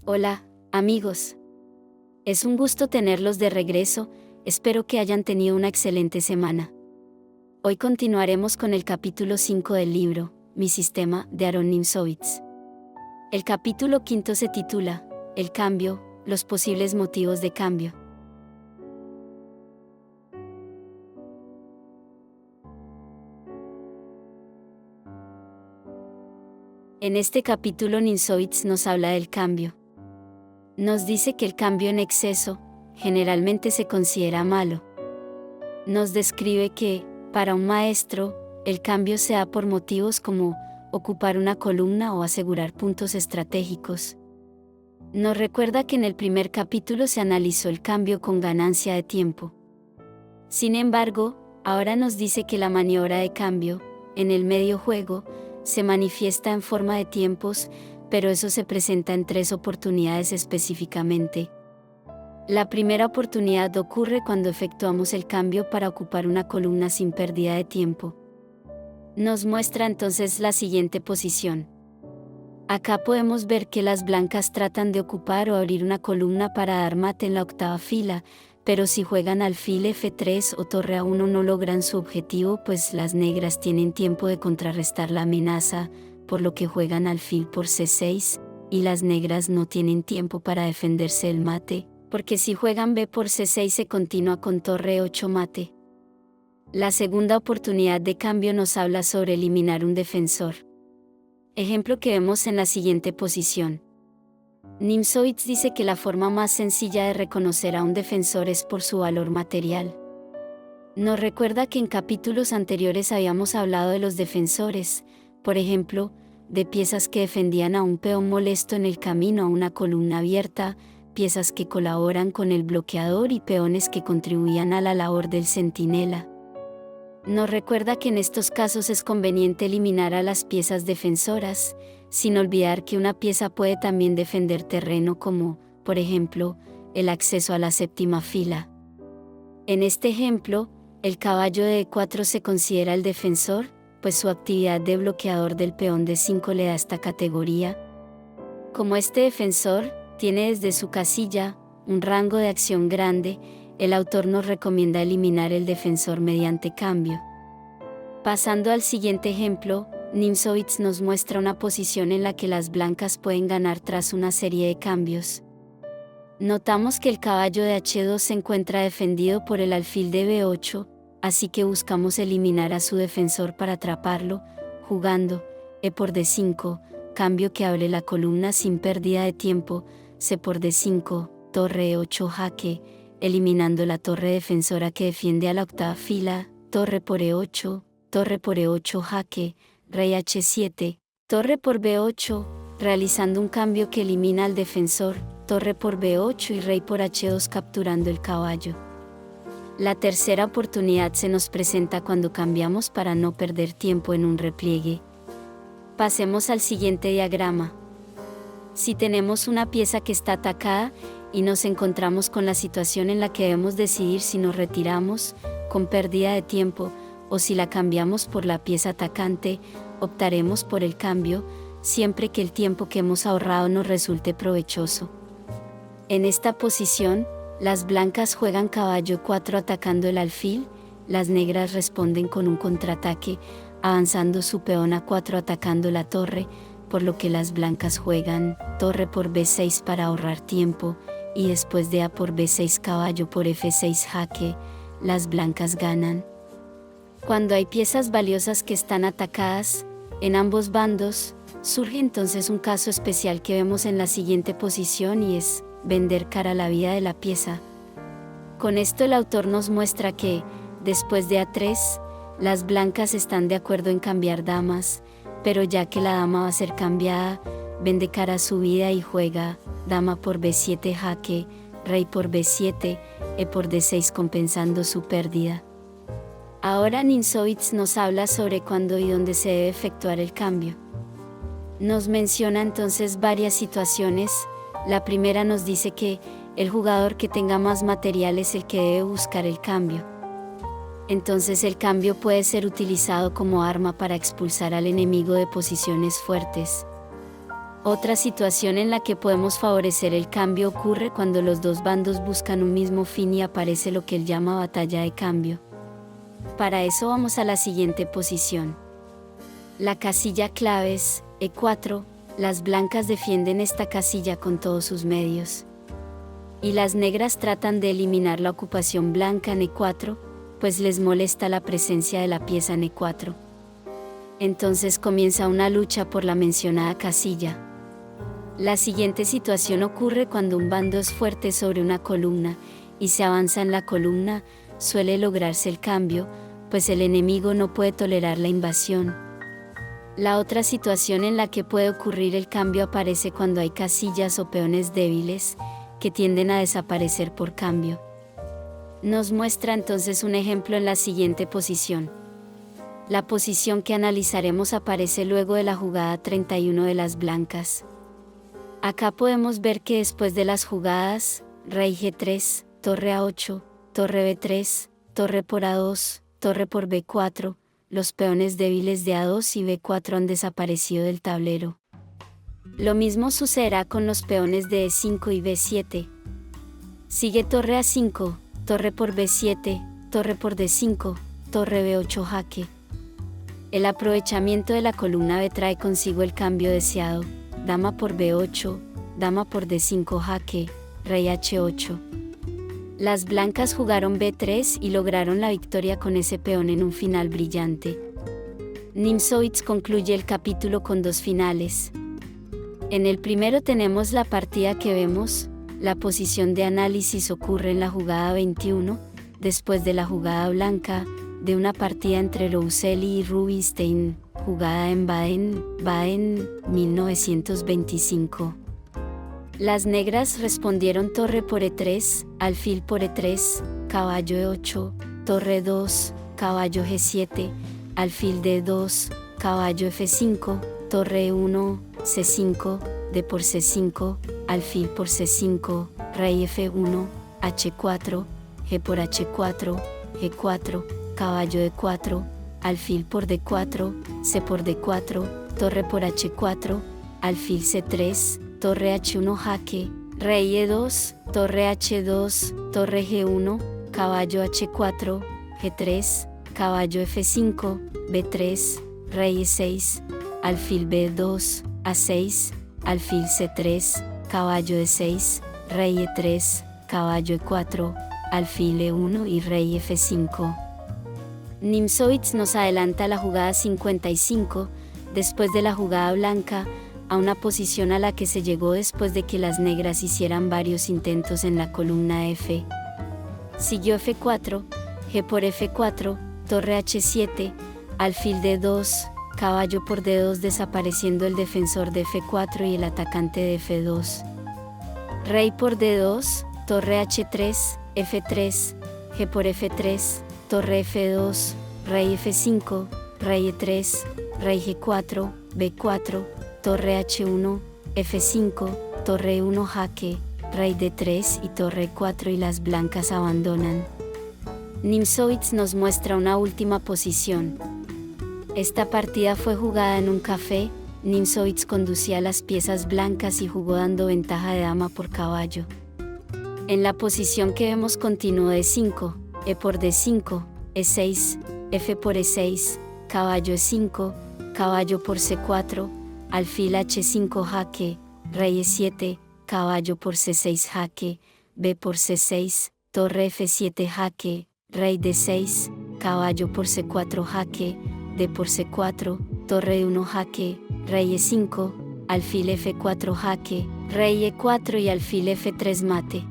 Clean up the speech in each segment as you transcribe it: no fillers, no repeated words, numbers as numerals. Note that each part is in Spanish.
Hola, amigos. Es un gusto tenerlos de regreso, espero que hayan tenido una excelente semana. Hoy continuaremos con el capítulo 5 del libro, Mi Sistema, de Aaron Nimzowitz. El capítulo 5 se titula, El cambio, los posibles motivos de cambio. En este capítulo Nimzowitz nos habla del cambio. Nos dice que el cambio en exceso, generalmente se considera malo. Nos describe que, para un maestro, el cambio se da por motivos como ocupar una columna o asegurar puntos estratégicos. Nos recuerda que en el primer capítulo se analizó el cambio con ganancia de tiempo. Sin embargo, ahora nos dice que la maniobra de cambio, en el medio juego, se manifiesta en forma de tiempos, pero eso se presenta en 3 oportunidades específicamente. La primera oportunidad ocurre cuando efectuamos el cambio para ocupar una columna sin pérdida de tiempo. Nos muestra entonces la siguiente posición. Acá podemos ver que las blancas tratan de ocupar o abrir una columna para dar mate en la octava fila, pero si juegan alfil F3 o torre A1 no logran su objetivo, pues las negras tienen tiempo de contrarrestar la amenaza, por lo que juegan alfil por C6, y las negras no tienen tiempo para defenderse del mate, porque si juegan B por C6 se continúa con torre 8 mate. La segunda oportunidad de cambio nos habla sobre eliminar un defensor. Ejemplo que vemos en la siguiente posición. Nimzowitz dice que la forma más sencilla de reconocer a un defensor es por su valor material. Nos recuerda que en capítulos anteriores habíamos hablado de los defensores, por ejemplo, de piezas que defendían a un peón molesto en el camino a una columna abierta, piezas que colaboran con el bloqueador y peones que contribuían a la labor del centinela. Nos recuerda que en estos casos es conveniente eliminar a las piezas defensoras, sin olvidar que una pieza puede también defender terreno como, por ejemplo, el acceso a la séptima fila. En este ejemplo, el caballo de E4 se considera el defensor, pues su actividad de bloqueador del peón de 5 le da esta categoría. Como este defensor tiene desde su casilla un rango de acción grande, el autor nos recomienda eliminar el defensor mediante cambio. Pasando al siguiente ejemplo, Nimzowitz nos muestra una posición en la que las blancas pueden ganar tras una serie de cambios. Notamos que el caballo de H2 se encuentra defendido por el alfil de B8, así que buscamos eliminar a su defensor para atraparlo, jugando E por D5, cambio que abre la columna sin pérdida de tiempo, C por D5, torre E8 jaque, eliminando la torre defensora que defiende a la octava fila, torre por E8 jaque, rey H7, torre por B8, realizando un cambio que elimina al defensor, torre por B8 y rey por H2 capturando el caballo. La tercera oportunidad se nos presenta cuando cambiamos para no perder tiempo en un repliegue. Pasemos al siguiente diagrama. Si tenemos una pieza que está atacada, y nos encontramos con la situación en la que debemos decidir si nos retiramos, con pérdida de tiempo, o si la cambiamos por la pieza atacante, optaremos por el cambio, siempre que el tiempo que hemos ahorrado nos resulte provechoso. En esta posición, las blancas juegan caballo 4 atacando el alfil, las negras responden con un contraataque, avanzando su peón A4 atacando la torre, por lo que las blancas juegan torre por B6 para ahorrar tiempo, y después de A por B6 caballo por F6 jaque, las blancas ganan. Cuando hay piezas valiosas que están atacadas, en ambos bandos, surge entonces un caso especial que vemos en la siguiente posición y es vender cara a la vida de la pieza. Con esto el autor nos muestra que, después de A3, las blancas están de acuerdo en cambiar damas, pero ya que la dama va a ser cambiada, vende cara a su vida y juega dama por B7 jaque, rey por B7, E por D6 compensando su pérdida. Ahora Nimzowitz nos habla sobre cuándo y dónde se debe efectuar el cambio. Nos menciona entonces varias situaciones. La primera nos dice que el jugador que tenga más material es el que debe buscar el cambio. Entonces el cambio puede ser utilizado como arma para expulsar al enemigo de posiciones fuertes. Otra situación en la que podemos favorecer el cambio ocurre cuando los dos bandos buscan un mismo fin y aparece lo que él llama batalla de cambio. Para eso vamos a la siguiente posición. La casilla clave es E4, las blancas defienden esta casilla con todos sus medios. Y las negras tratan de eliminar la ocupación blanca en E4, pues les molesta la presencia de la pieza en E4. Entonces comienza una lucha por la mencionada casilla. La siguiente situación ocurre cuando un bando es fuerte sobre una columna, y se avanza en la columna, suele lograrse el cambio, pues el enemigo no puede tolerar la invasión. La otra situación en la que puede ocurrir el cambio aparece cuando hay casillas o peones débiles, que tienden a desaparecer por cambio. Nos muestra entonces un ejemplo en la siguiente posición. La posición que analizaremos aparece luego de la jugada 31 de las blancas. Acá podemos ver que después de las jugadas, rey G3, torre A8, torre B3, torre por A2, torre por B4, los peones débiles de A2 y B4 han desaparecido del tablero. Lo mismo sucederá con los peones de E5 y B7. Sigue torre A5, torre por B7, torre por D5, torre B8 jaque. El aprovechamiento de la columna B trae consigo el cambio deseado, dama por B8, dama por D5 jaque, rey H8. Las blancas jugaron B3 y lograron la victoria con ese peón en un final brillante. Nimzowitsch concluye el capítulo con dos finales. En el primero tenemos la partida que vemos, la posición de análisis ocurre en la jugada 21, después de la jugada blanca, de una partida entre Rousseli y Rubinstein, jugada en Baden, 1925. Las negras respondieron torre por E3, alfil por E3, caballo E8, torre 2, caballo G7, alfil D2, caballo F5, torre E1, C5, D por C5, alfil por C5, rey F1, H4, G por H4, G4, caballo D4, alfil por D4, C por D4, torre por H4, alfil C3, torre H1 jaque, rey E2, torre H2, torre G1, caballo H4, G3, caballo F5, B3, rey E6, alfil B2, A6, alfil C3, caballo D6, rey E3, caballo E4, alfil E1 y rey F5. Nimzowitsch nos adelanta la jugada 55, después de la jugada blanca, a una posición a la que se llegó después de que las negras hicieran varios intentos en la columna F. Siguió F4, G por F4, torre H7, alfil D2, caballo por D2 desapareciendo el defensor de F4 y el atacante de F2. Rey por D2, torre H3, F3, G por F3, torre F2, rey F5, rey E3, rey G4, B4, torre H1, F5, torre 1 jaque, rey D3 y torre 4 y las blancas abandonan. Nimzowitsch nos muestra una última posición. Esta partida fue jugada en un café, Nimzowitsch conducía las piezas blancas y jugó dando ventaja de dama por caballo. En la posición que vemos continuó D5, E por D5, E6, F por E6, caballo E5, caballo por C4, alfil H5 jaque, rey E7, caballo por C6 jaque, B por C6, torre F7 jaque, rey D6, caballo por C4 jaque, D por C4, torre 1 jaque, rey E5, alfil F4 jaque, rey E4 y alfil F3 mate.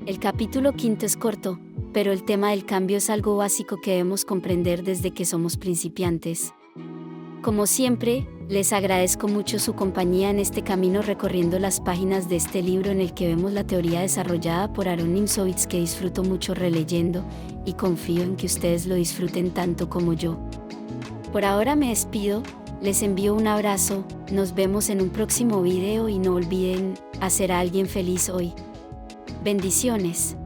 El capítulo 5 es corto, pero el tema del cambio es algo básico que debemos comprender desde que somos principiantes. Como siempre, les agradezco mucho su compañía en este camino recorriendo las páginas de este libro en el que vemos la teoría desarrollada por Aaron Nimzowitsch que disfruto mucho releyendo, y confío en que ustedes lo disfruten tanto como yo. Por ahora me despido, les envío un abrazo, nos vemos en un próximo video y no olviden hacer a alguien feliz hoy. Bendiciones.